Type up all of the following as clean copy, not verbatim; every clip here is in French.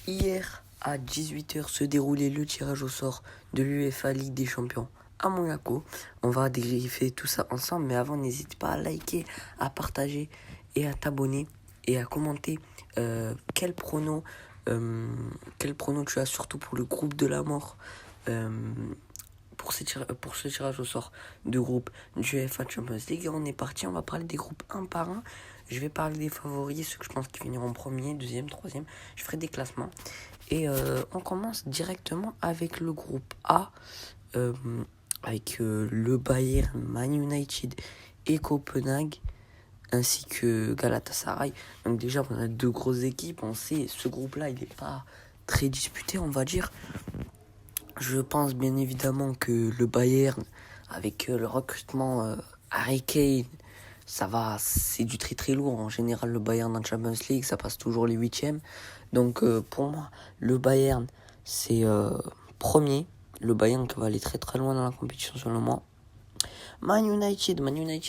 Hier, à 18h, se déroulait le tirage au sort de l'UEFA Ligue des Champions à Monaco. On va débriefer tout ça ensemble, mais avant, n'hésite pas à liker, à partager et à t'abonner et à commenter quel prono tu as, surtout pour le groupe de la mort, pour ce tirage au sort de groupe du UEFA Champions League. Et on est parti, on va parler des groupes un par un. Je vais parler des favoris, ceux que je pense qui finiront premier, deuxième, troisième. Je ferai des classements. Et on commence directement avec le groupe A, avec le Bayern, Man United et Copenhague, ainsi que Galatasaray. Donc déjà, on a deux grosses équipes. On sait, ce groupe-là, il n'est pas très disputé, on va dire. Je pense bien évidemment que le Bayern, avec le recrutement Harry Kane, c'est du très très lourd. En général, le Bayern en Champions League, ça passe toujours les huitièmes. Donc pour moi, le Bayern, c'est premier. Le Bayern qui va aller très très loin dans la compétition selon moi. Man United,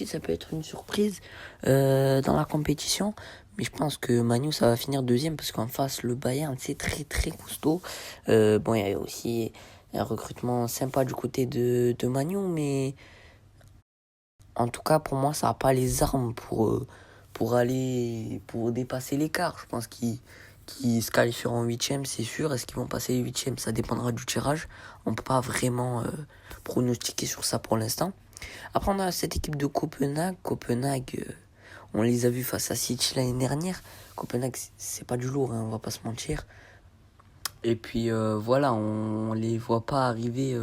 ça peut être une surprise dans la compétition. Mais je pense que Manu, ça va finir deuxième parce qu'en face, le Bayern, c'est très très costaud. Bon, il y a aussi un recrutement sympa du côté de Manu, mais en tout cas, pour moi, ça n'a pas les armes pour dépasser l'écart. Je pense qu'ils se qualifieront en huitième, c'est sûr. Est-ce qu'ils vont passer les huitièmes? Ça dépendra du tirage. On ne peut pas vraiment pronostiquer sur ça pour l'instant. Après, on a cette équipe de Copenhague. On les a vus face à City l'année dernière. Copenhague, c'est pas du lourd, hein, on va pas se mentir. Et puis voilà, on les voit pas arriver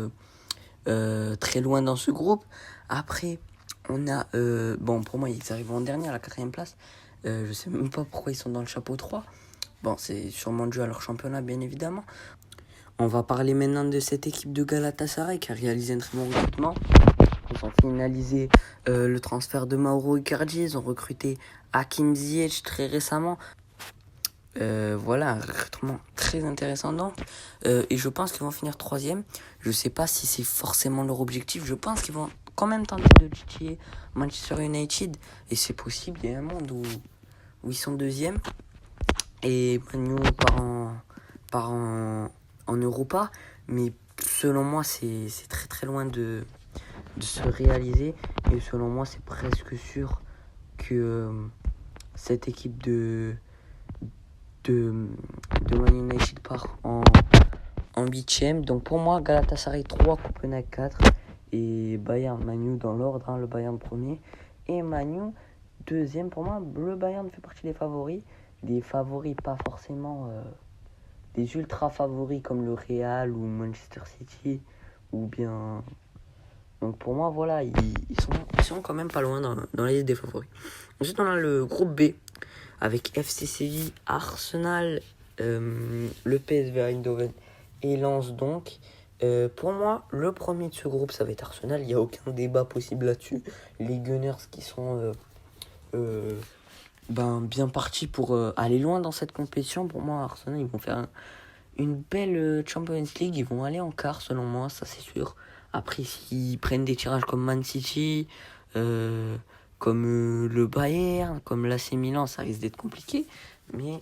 très loin dans ce groupe. Après, on a... pour moi, ils arrivent en dernier, à la 4ème place. Je sais même pas pourquoi ils sont dans le chapeau 3. Bon, c'est sûrement dû à leur championnat, bien évidemment. On va parler maintenant de cette équipe de Galatasaray qui a réalisé un très bon recrutement. Ils ont finalisé le transfert de Mauro Icardi. Ils ont recruté Hakim Ziyech très récemment. Voilà, un recrutement très intéressant donc. Et je pense qu'ils vont finir troisième. Je sais pas si c'est forcément leur objectif. Je pense qu'ils vont quand même tenter de titiller Manchester United. Et c'est possible, il y a un monde où ils sont deuxième. Et Manu part en Europa. Mais selon moi, c'est très très loin de se réaliser. Et selon moi, c'est presque sûr que cette équipe de Man United part en huitième. Donc pour moi, Galatasaray 3, Copenhague 4 et Bayern Manu dans l'ordre, hein, le Bayern premier et Manu deuxième. Pour moi, le Bayern fait partie des favoris. Des favoris, pas forcément des ultra favoris comme le Real ou Manchester City ou bien... Donc pour moi, voilà, ils sont quand même pas loin dans la liste des favoris. Ensuite, on a le groupe B avec FC Séville, Arsenal, le PSV Eindhoven et Lens donc. Pour moi, le premier de ce groupe, ça va être Arsenal. Il n'y a aucun débat possible là-dessus. Les Gunners qui sont bien partis pour aller loin dans cette compétition. Pour moi, Arsenal, ils vont faire une belle Champions League. Ils vont aller en quart, selon moi, ça c'est sûr. Après, s'ils prennent des tirages comme Man City, comme le Bayern, comme l'AC Milan, ça risque d'être compliqué. Mais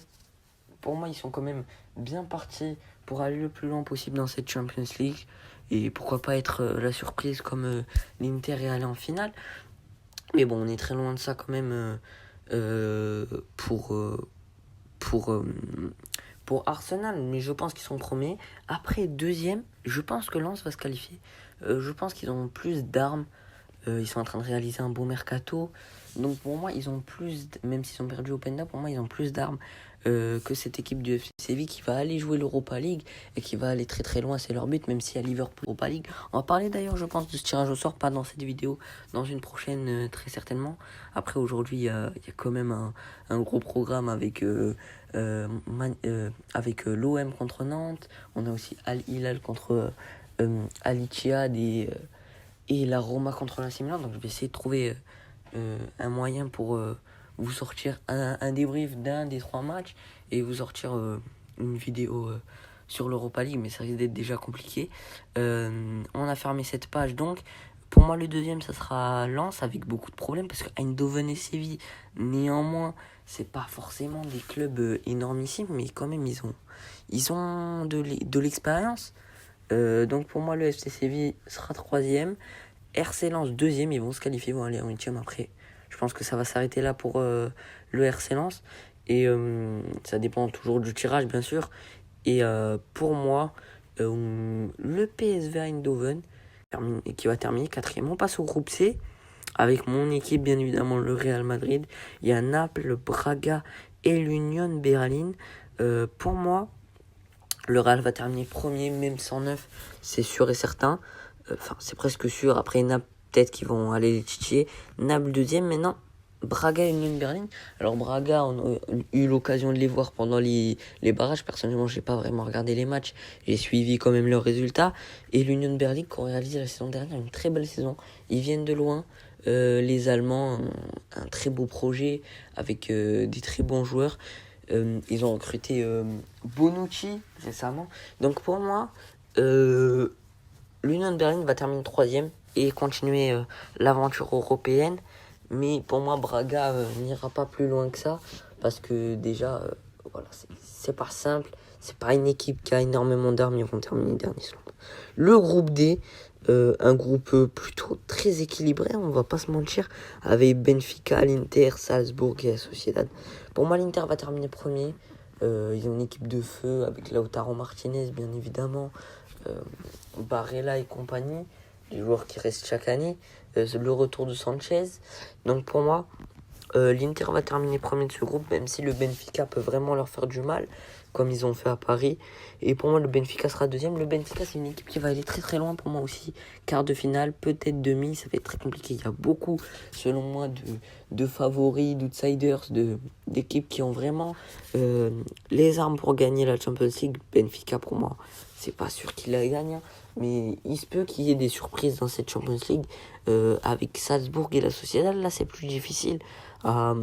pour moi, ils sont quand même bien partis pour aller le plus loin possible dans cette Champions League. Et pourquoi pas être la surprise comme l'Inter est allé en finale. Mais bon, on est très loin de ça quand même pour Arsenal. Mais je pense qu'ils sont premiers. Après, deuxième, je pense que Lens va se qualifier. Je pense qu'ils ont plus d'armes. Ils sont en train de réaliser un beau mercato. Donc pour moi, ils ont plus, même s'ils ont perdu au Penda, pour moi, ils ont plus d'armes que cette équipe du FC Séville qui va aller jouer l'Europa League et qui va aller très très loin. C'est leur but, même si à Liverpool, Europa League. On va parler d'ailleurs, je pense, de ce tirage au sort, pas dans cette vidéo, dans une prochaine, très certainement. Après, aujourd'hui, il y a quand même un gros programme avec l'OM contre Nantes. On a aussi Al Hilal contre Al Ittihad et la Roma contre l'AC Milan. Donc je vais essayer de trouver un moyen pour vous sortir un débrief d'un des 3 matchs et vous sortir une vidéo sur l'Europa League, mais ça risque d'être déjà compliqué. On a fermé cette page donc. Pour moi, le deuxième, ça sera Lens avec beaucoup de problèmes parce que Eindhoven et Séville, néanmoins, c'est pas forcément des clubs énormissimes, mais quand même, ils ont de l'expérience. Donc pour moi, le FC Séville sera troisième. RC Lens deuxième, ils vont se qualifier, ils vont aller en huitième après. Je pense que ça va s'arrêter là pour le RC Lens. Et ça dépend toujours du tirage, bien sûr. Et pour moi, le PSV Eindhoven, qui va terminer quatrième. On passe au groupe C, avec mon équipe, bien évidemment, le Real Madrid. Il y a Naples, le Braga et l'Union Berlin. Pour moi, le Real va terminer premier, même sans 9, c'est sûr et certain. Enfin, c'est presque sûr. Après, Naples, peut-être qu'ils vont aller les titiller. Naples deuxième, mais non. Braga et Union Berlin. Alors, Braga, on a eu l'occasion de les voir pendant les barrages. Personnellement, j'ai pas vraiment regardé les matchs. J'ai suivi quand même leurs résultats. Et l'Union Berlin, qui ont réalisé la saison dernière une très belle saison. Ils viennent de loin. Les Allemands ont un très beau projet avec des très bons joueurs. Ils ont recruté Bonucci récemment. Donc pour moi, l'Union Berlin va terminer troisième et continuer l'aventure européenne. Mais pour moi, Braga n'ira pas plus loin que ça. Parce que déjà, voilà, c'est pas simple. C'est pas une équipe qui a énormément d'armes. Ils vont terminer dernier selon moi. Le groupe D, un groupe plutôt très équilibré, on va pas se mentir, avec Benfica, l'Inter, Salzbourg et la Sociedad. Pour moi, l'Inter va terminer premier. Ils ont une équipe de feu avec Lautaro Martinez, bien évidemment, Barella et compagnie, les joueurs qui restent chaque année, le retour de Sanchez. Donc pour moi, l'Inter va terminer premier de ce groupe, même si le Benfica peut vraiment leur faire du mal, comme ils ont fait à Paris. Et pour moi, le Benfica sera deuxième. Le Benfica, c'est une équipe qui va aller très très loin pour moi aussi. Quart de finale, peut-être demi, ça va être très compliqué. Il y a beaucoup, selon moi, de favoris, d'outsiders, d'équipes qui ont vraiment les armes pour gagner la Champions League. Benfica, pour moi, c'est pas sûr qu'il la gagne, hein, mais il se peut qu'il y ait des surprises dans cette Champions League. Avec Salzbourg et la Sociedad, là, c'est plus difficile à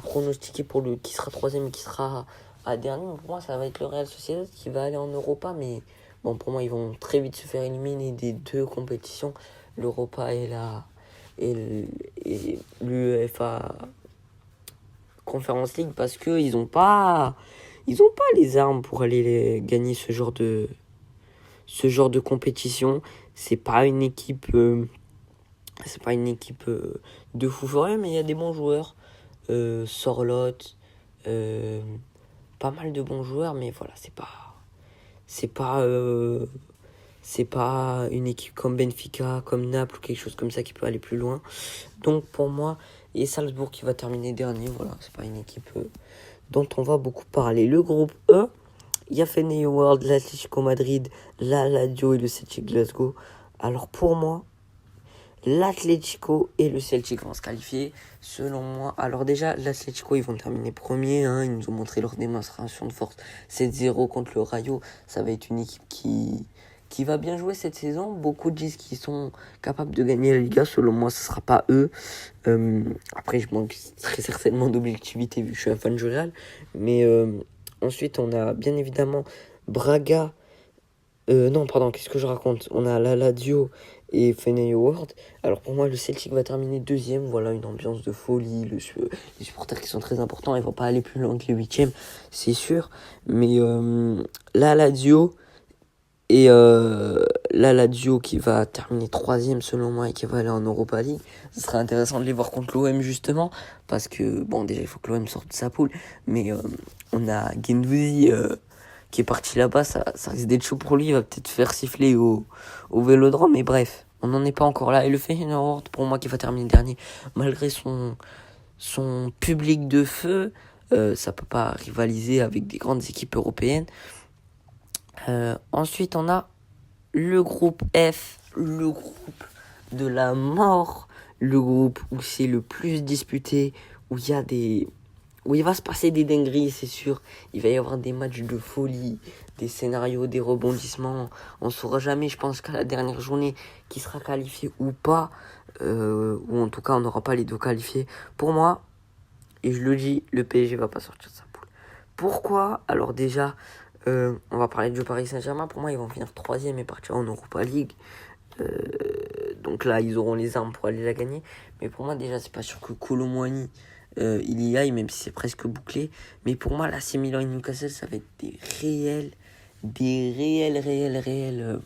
pronostiquer pour le qui sera troisième et qui sera à dernier. Pour moi, ça va être le Real Sociedad qui va aller en Europa, mais bon, pour moi, ils vont très vite se faire éliminer des deux compétitions, l'Europa et l'UEFA Conference League, parce que ils ont pas les armes pour aller gagner ce genre de compétition. C'est pas une équipe de fou furieux, mais il y a des bons joueurs. Sorloth, pas mal de bons joueurs, mais voilà, c'est pas une équipe comme Benfica, comme Naples ou quelque chose comme ça qui peut aller plus loin. Donc pour moi, et Salzbourg qui va terminer dernier, voilà, c'est pas une équipe dont on va beaucoup parler. Le groupe E, il y a Feyenoord World, l'Atlético Madrid, la Lazio et le Celtic Glasgow. Alors pour moi, l'Atlético et le Celtic vont se qualifier, selon moi. Alors déjà, l'Atlético, ils vont terminer premier, hein. Ils nous ont montré leur démonstration de force 7-0 contre le Rayo. Ça va être une équipe qui va bien jouer cette saison. Beaucoup disent qu'ils sont capables de gagner la Liga. Selon moi, ce ne sera pas eux. Après, je manque très certainement d'objectivité vu que je suis un fan du Real. Mais ensuite, on a bien évidemment Braga. Non, pardon, qu'est-ce que je raconte? On a la Lazio et Feyenoord. Alors pour moi, le Celtic va terminer deuxième. Voilà, une ambiance de folie. Les supporters qui sont très importants. Ils vont pas aller plus loin que les huitièmes, c'est sûr. Mais la Lazio et la Lazio qui va terminer troisième selon moi et qui va aller en Europa League. Ce serait intéressant de les voir contre l'OM justement. Parce que, bon, déjà, il faut que l'OM sorte de sa poule. Mais on a Guendouzi qui est parti là-bas, ça risque d'être chaud pour lui, il va peut-être faire siffler au Vélodrome, mais bref, on n'en est pas encore là. Et le Feyenoord, pour moi, qui va terminer dernier, malgré son public de feu, ça peut pas rivaliser avec des grandes équipes européennes. Ensuite, on a le groupe F, le groupe de la mort, le groupe où c'est le plus disputé, où il va se passer des dingueries, c'est sûr. Il va y avoir des matchs de folie, des scénarios, des rebondissements. On ne saura jamais, je pense, qu'à la dernière journée, qui sera qualifié ou pas. Ou en tout cas, on n'aura pas les deux qualifiés. Pour moi, et je le dis, le PSG va pas sortir de sa poule. Pourquoi? Alors déjà, on va parler du Paris Saint-Germain. Pour moi, ils vont finir troisième et partir en Europa League. Donc là, ils auront les armes pour aller la gagner. Mais pour moi, déjà, c'est pas sûr que Kolo Muani il y aille, même si c'est presque bouclé. Mais pour moi, l'AC Milan et Newcastle, ça va être des réels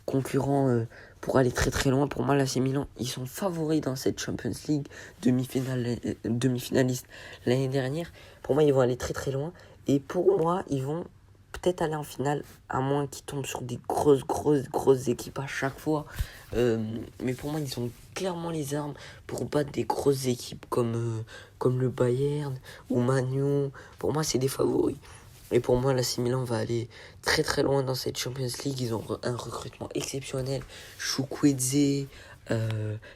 concurrents pour aller très très loin. Pour moi, l'AC Milan, ils sont favoris dans cette Champions League, demi-finaliste l'année dernière. Pour moi, ils vont aller très très loin. Et pour moi, ils vont peut-être aller en finale, à moins qu'ils tombent sur des grosses équipes à chaque fois. Mais pour moi, ils ont clairement les armes pour battre des grosses équipes comme le Bayern ou Man U. Pour moi, c'est des favoris. Et pour moi, l'AC Milan va aller très très loin dans cette Champions League. Ils ont un recrutement exceptionnel. Chukwueze,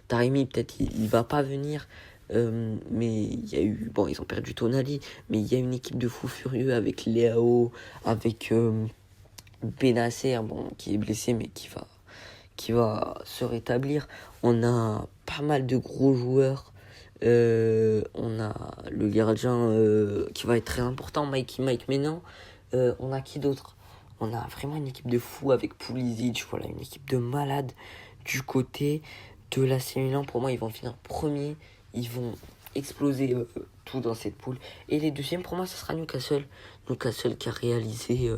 Taremi, peut-être il va pas venir. Mais il y a eu... Bon, ils ont perdu Tonali, mais il y a une équipe de fous furieux avec Leao, avec Benacer, bon, qui est blessé, mais qui va se rétablir. On a pas mal de gros joueurs. On a le gardien qui va être très important, Mike maintenant. On a qui d'autre? On a vraiment une équipe de fous avec Pulisic, voilà, une équipe de malades du côté de l'AC Milan. Pour moi, ils vont finir premier, ils vont exploser tout dans cette poule. Et les deuxièmes, pour moi, ce sera Newcastle. Newcastle qui a réalisé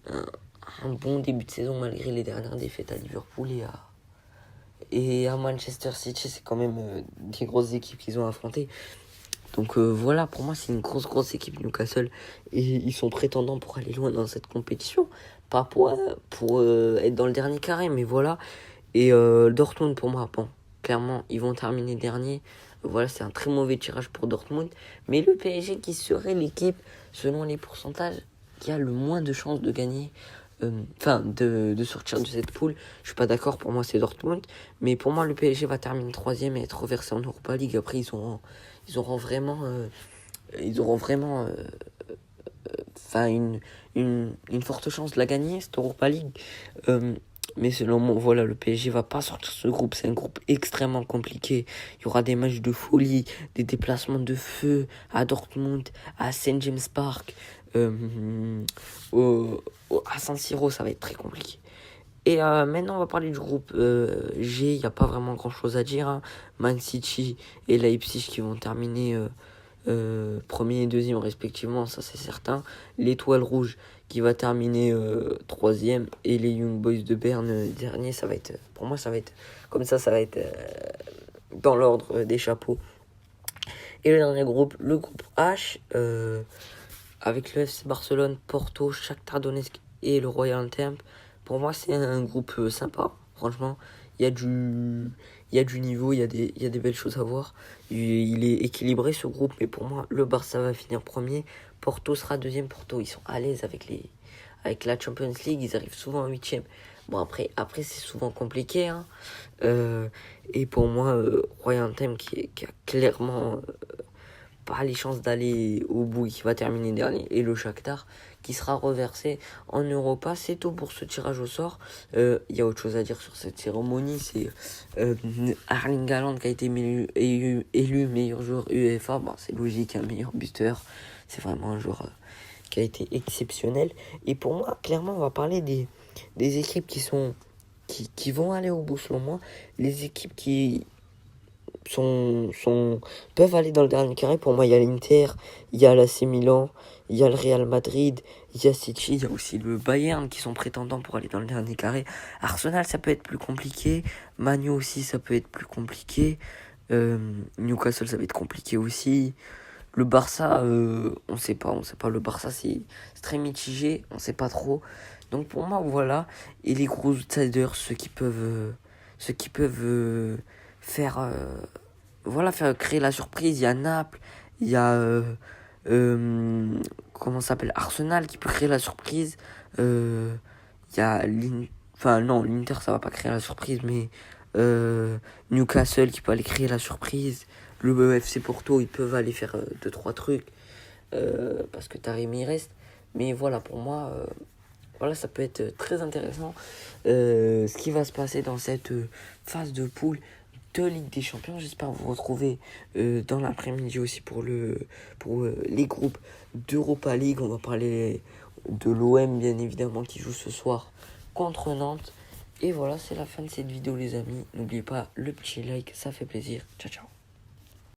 un bon début de saison malgré les dernières défaites à Liverpool et à Manchester City. C'est quand même des grosses équipes qu'ils ont affrontées. Donc voilà, pour moi, c'est une grosse équipe Newcastle. Et ils sont prétendants pour aller loin dans cette compétition. Pas pour être dans le dernier carré, mais voilà. Et Dortmund, pour moi, bon, clairement, ils vont terminer dernier. Voilà, c'est un très mauvais tirage pour Dortmund. Mais le PSG, qui serait l'équipe, selon les pourcentages, qui a le moins de chances de gagner, de sortir de cette poule. Je suis pas d'accord, pour moi, c'est Dortmund. Mais pour moi, le PSG va terminer troisième et être reversé en Europa League. Après, ils auront vraiment une forte chance de la gagner, cette Europa League. Mais selon moi, voilà, le PSG va pas sortir ce groupe. C'est un groupe extrêmement compliqué. Il y aura des matchs de folie, des déplacements de feu à Dortmund, à St. James Park, à San Siro. Ça va être très compliqué. Et maintenant, on va parler du groupe G. Il n'y a pas vraiment grand-chose à dire, hein. Man City et Leipzig qui vont terminer premier et deuxième respectivement, ça c'est certain. L'Étoile Rouge qui va terminer troisième et les Young Boys de Berne dernier. Ça va être, pour moi, ça va être comme ça va être dans l'ordre des chapeaux. Et le dernier groupe, le groupe H, avec le FC Barcelone, Porto, Shakhtar Donetsk et le Royal Antwerp. Pour moi, c'est un groupe sympa, franchement. Il y a du niveau, il y a des belles choses à voir. Il est équilibré ce groupe, mais pour moi, le Barça va finir premier. Porto sera deuxième. Porto, ils sont à l'aise avec la Champions League, ils arrivent souvent en huitième. Bon, après c'est souvent compliqué, hein. Et pour moi, Royal Antwerp qui a clairement pas les chances d'aller au bout et qui va terminer dernier, et le Shakhtar qui sera reversé en Europa. C'est tout pour ce tirage au sort. Il y a autre chose à dire sur cette cérémonie, c'est Erling Haaland qui a été élu meilleur joueur UEFA. Bon, c'est logique, un meilleur buteur, c'est vraiment un joueur qui a été exceptionnel. Et pour moi, clairement, on va parler des équipes qui vont aller au bout selon moi. Les équipes qui peuvent aller dans le dernier carré. Pour moi, il y a l'Inter, il y a l'AC Milan, il y a le Real Madrid, il y a City, il y a aussi le Bayern qui sont prétendants pour aller dans le dernier carré. Arsenal, ça peut être plus compliqué. Man U aussi, ça peut être plus compliqué. Newcastle, ça va être compliqué aussi. Le Barça, on sait pas. Le Barça, c'est très mitigé, on sait pas trop. Donc pour moi, voilà. Et les gros outsiders, ceux qui peuvent faire créer la surprise. Il y a Naples, il y a comment ça s'appelle, Arsenal qui peut créer la surprise. Il y a l'Inter, ça va pas créer la surprise, mais Newcastle qui peut aller créer la surprise. Le FC Porto, ils peuvent aller faire 2-3 trucs parce que Taremi reste. Mais voilà, pour moi, voilà, ça peut être très intéressant ce qui va se passer dans cette phase de poule de Ligue des Champions. J'espère vous retrouver dans l'après-midi aussi pour les groupes d'Europa League. On va parler de l'OM bien évidemment qui joue ce soir contre Nantes. Et voilà, c'est la fin de cette vidéo les amis. N'oubliez pas le petit like, ça fait plaisir. Ciao ciao.